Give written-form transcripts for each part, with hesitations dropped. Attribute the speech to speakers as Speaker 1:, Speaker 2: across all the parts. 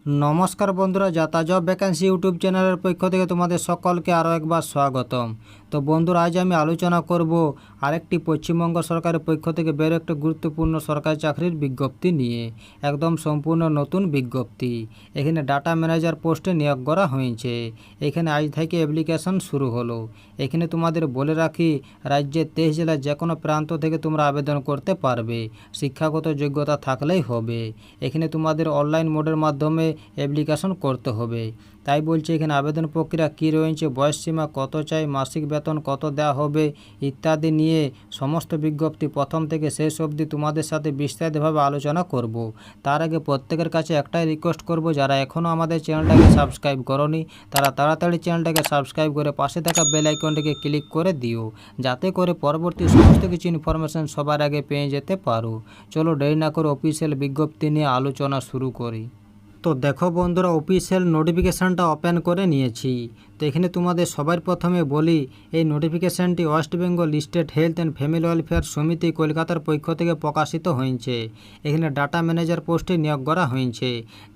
Speaker 1: নমস্কার বন্ধুরা, যাতা জব ভ্যাকেন্সি ইউটিউব চ্যানেলের পক্ষ থেকে তোমাদের সকলকে আরও একবার স্বাগতম। তো বন্ধুরা, আজ আমি আলোচনা করব আরেকটি পশ্চিমবঙ্গ সরকারের পক্ষ থেকে বের একটা গুরুত্বপূর্ণ সরকারি চাকরির বিজ্ঞপ্তি নিয়ে। একদম সম্পূর্ণ নতুন বিজ্ঞপ্তি। এখানে ডাটা ম্যানেজার পোস্টে নিয়োগ করা হয়েছে। এখানে আজ থেকে অ্যাপ্লিকেশন শুরু হলো। এখানে তোমাদের বলে রাখি, রাজ্যের 23 জেলার যে কোনো প্রান্ত থেকে তোমরা আবেদন করতে পারবে। শিক্ষাগত যোগ্যতা থাকলেই হবে। এখানে তোমাদের অনলাইন মোডের মাধ্যমে অ্যাপ্লিকেশন করতে হবে। তাই বলছে এখানে আবেদন প্রক্রিয়া কী রয়েছে, বয়সসীমা কত চাই, মাসিক বেতন কত দেওয়া হবে ইত্যাদি নিয়ে সমস্ত বিজ্ঞপ্তি প্রথম থেকে শেষ অবধি তোমাদের সাথে বিস্তারিতভাবে আলোচনা করব। তার আগে প্রত্যেকের কাছে একটাই রিকোয়েস্ট করব, যারা এখনও আমাদের চ্যানেলটাকে সাবস্ক্রাইব করোনি তারা তাড়াতাড়ি চ্যানেলটাকে সাবস্ক্রাইব করে পাশে থাকা বেল আইকনটিকে ক্লিক করে দিও, যাতে করে পরবর্তী সমস্ত কিছু ইনফরমেশন সবার আগে পেয়ে যেতে পারো। চলো দেরি না করে অফিসিয়াল বিজ্ঞপ্তি নিয়ে আলোচনা শুরু করি। তো দেখো বন্ধুরা, অফিসিয়াল নোটিফিকেশানটা ওপেন করে নিয়েছি। তো এখানে তোমাদের সবার প্রথমে বলি, এই নোটিফিকেশানটি West Bengal state health and family welfare সমিতি কলকাতার পক্ষ থেকে প্রকাশিত হয়েছে। এখানে ডাটা ম্যানেজার পোস্টে নিয়োগ করা হয়েছে,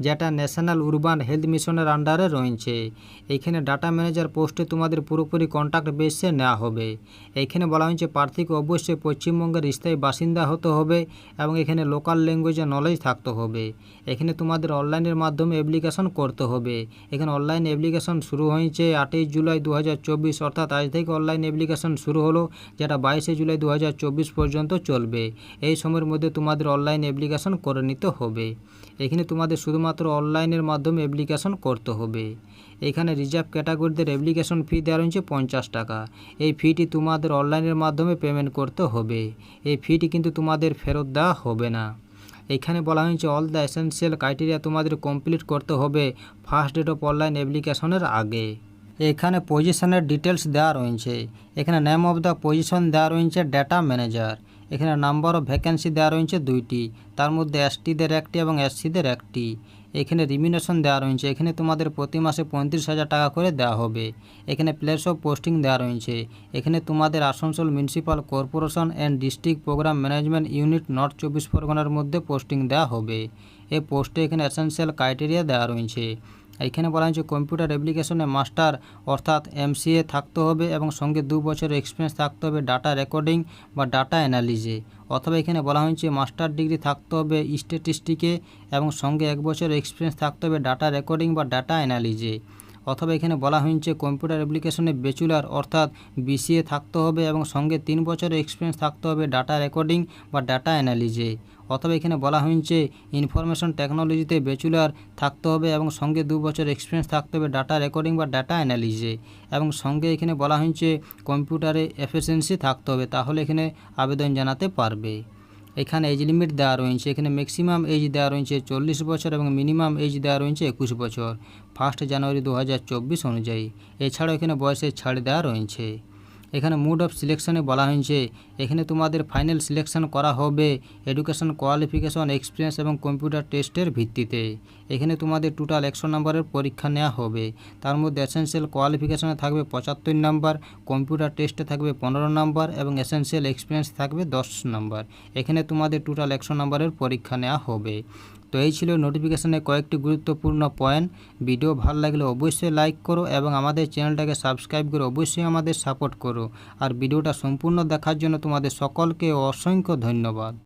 Speaker 1: যেটা ন্যাশনাল উরবান হেলথ মিশনের আন্ডারে রয়েছে। এইখানে ডাটা ম্যানেজার পোস্টে তোমাদের পুরোপুরি কন্ট্যাক্ট বেসে নেওয়া হবে। এইখানে বলা হয়েছে প্রার্থীকে অবশ্যই পশ্চিমবঙ্গের স্থায়ী বাসিন্দা হতে হবে এবং এখানে লোকাল ল্যাঙ্গুয়েজে নলেজ থাকতে হবে। এখানে তোমাদের অনলাইনের মাধ্যমে অ্যাপ্লিকেশন করতে হবে। এখানে অনলাইন অ্যাপ্লিকেশন শুরু হয়েছে 8 জুলাই 2024, অর্থাৎ আজ থেকে অনলাইন অ্যাপ্লিকেশন শুরু হলো, যেটা 22 জুলাই 2024 পর্যন্ত চলবে। এই সময়ের মধ্যে তোমাদের অনলাইন অ্যাপ্লিকেশন করে নিতে হবে। এখানে তোমাদের শুধুমাত্র অনলাইনের মাধ্যমে অ্যাপ্লিকেশন করতে হবে। এখানে রিজার্ভ ক্যাটাগরিদের অ্যাপ্লিকেশন ফি দেওয়া রয়েছে 50 টাকা। এই ফিটি তোমাদের অনলাইনের মাধ্যমে পেমেন্ট করতে হবে। এই ফিটি কিন্তু তোমাদের ফেরত দেওয়া হবে না। এখানে বলা হয়েছে অল দ্য এসেনশিয়াল ক্রাইটেরিয়া তোমাদের কমপ্লিট করতে হবে ফার্স্ট ডেট অফ অনলাইন অ্যাপ্লিকেশনের আগে। এখানে পজিশনের ডিটেলস দেওয়া রয়েছে। এখানে নেম অফ দ্য পজিশন দেওয়া রয়েছে ডাটা ম্যানেজার। এখানে নাম্বার অফ ভ্যাকেন্সি দেওয়া রয়েছে 2টি, তার মধ্যে এসটিদের 1টি এবং এসসিদের 1টি। এখানে রিমিনেশন দেওয়া রয়েছে। এখানে তোমাদের প্রতি মাসে 35,000 টাকা করে দেওয়া হবে। এখানে প্লেস অফ পোস্টিং দেওয়া রয়েছে। এখানে তোমাদের Asansol municipal corporation and district program management unit north 24 পরগনার মধ্যে পোস্টিং দেওয়া হবে। এই পোস্টে এখানে এসেনশিয়াল ক্রাইটেরিয়া দেওয়া রয়েছে। এখানে বলা হয়েছে কম্পিউটার অ্যাপ্লিকেশনে মাস্টার অর্থাৎ MCA থাকতে হবে এবং সঙ্গে 2 বছরের এক্সপিরিয়েন্স থাকতে হবে ডাটা রেকর্ডিং বা ডাটা অ্যানালিজে, অথবা এখানে বলা হয়েছে মাস্টার ডিগ্রি থাকতে হবে স্ট্যাটিস্টিকে এবং সঙ্গে 1 বছরের এক্সপিরিয়েন্স থাকতে হবে ডাটা রেকর্ডিং বা ডাটা অ্যানালিজে, অথবা এখানে বলা হয়েছে কম্পিউটার অ্যাপ্লিকেশনে ব্যাচেলর অর্থাৎ BCA থাকতে হবে এবং সঙ্গে 3 বছরের এক্সপিরিয়েন্স থাকতে হবে ডাটা রেকর্ডিং বা ডাটা অ্যানালিজে, অথবা এখানে বলা হয়েছে ইনফরমেশন টেকনোলজিতে ব্যাচেলর থাকতে হবে এবং সঙ্গে 2 বছর এক্সপিরিয়েন্স থাকতে হবে ডাটা রেকর্ডিং বা ডাটা অ্যানালিজে, এবং সঙ্গে এখানে বলা হয়েছে কম্পিউটারে এফিসিয়েন্সি থাকতে হবে, তাহলে এখানে আবেদন জানাতে পারবে। এখানে এজ লিমিট দেওয়া রয়েছে। এখানে ম্যাক্সিমাম এজ দেওয়া রয়েছে 40 বছর এবং মিনিমাম এজ দেওয়া রয়েছে 21 বছর 1 জানুয়ারি 2024 অনুযায়ী। এছাড়াও এখানে বয়সের ছাড় দেওয়া রয়েছে। এখানে মুড অফ সিলেকশনে বলা হয়েছে এখানে তোমাদের ফাইনাল সিলেকশন করা হবে এডুকেশন কোয়ালিফিকেশন এক্সপিরিয়েন্স এবং কম্পিউটার টেস্টের ভিত্তিতে। এখানে তোমাদের টোটাল 100 নম্বরের পরীক্ষা নেওয়া হবে। তার মধ্যে এসেনশিয়াল কোয়ালিফিকেশনে থাকবে 75 নম্বর, কম্পিউটার টেস্টে থাকবে 15 নম্বর এবং এসেনশিয়াল এক্সপিরিয়েন্স থাকবে 10 নম্বর। এখানে তোমাদের টোটাল 100 নম্বরের পরীক্ষা নেওয়া হবে। তো এই ছিল নোটিফিকেশনের কয়েকটি গুরুত্বপূর্ণ পয়েন্ট। ভিডিও ভালো লাগলে অবশ্যই লাইক করো এবং আমাদের চ্যানেলটাকে সাবস্ক্রাইব করে অবশ্যই আমাদের সাপোর্ট করো। আর ভিডিওটা সম্পূর্ণ দেখার জন্য তোমাদের সকলকে অসংখ্য ধন্যবাদ।